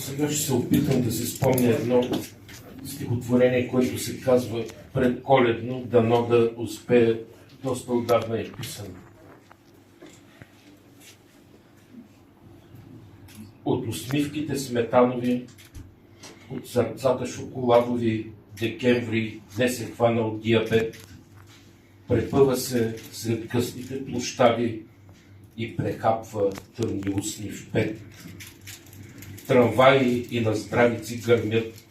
Сега ще се опитам да се спомня едно стихотворение, което се казва предколедно, дано да успее, доста отдавна е писано. От усмивките сметанови, от сърцата шоколадови, декември днес е хванал диабет, препъва се сред късните площади и прехапва тъмни устни в пет. Трамваи и на здравици гърмят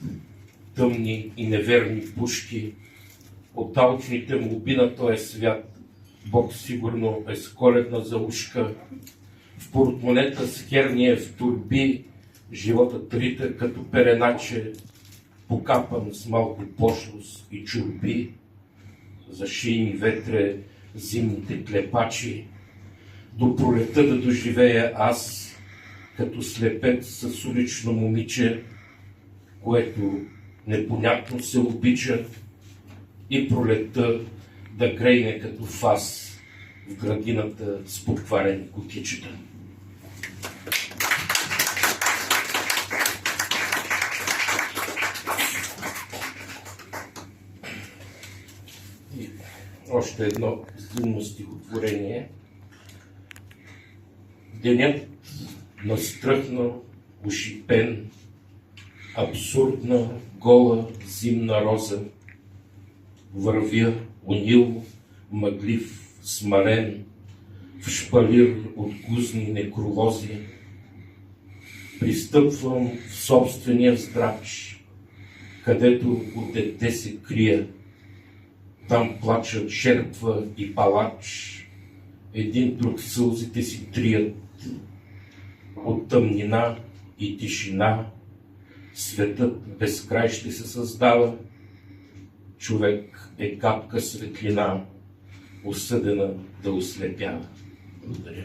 тъмни и неверни пушки. От алчните молби на този свят Бог сигурно е с коледна заушка. В портмонета с херния в турби животът рита като переначе, покапан с малко пошлост и чурби. За шийни ветре зимните клепачи. До пролета да доживея аз, като слепец с улично момиче, което непонятно се обича, и пролетта да грейне като фас в градината с покварени кутичета. И още едно зимно стихотворение. Денят настръхна, ушипен, абсурдна, гола, зимна роза. Вървя унил, мъглив, смарен, в шпалир от гузни некролози. Пристъпвам в собствения здрач, където от дете се крия. Там плачат жертва и палач, един друг сълзите си трият. От тъмнина и тишина светът безкрай ще се създава. Човек е капка светлина, осъдена да ослепява. Благодаря.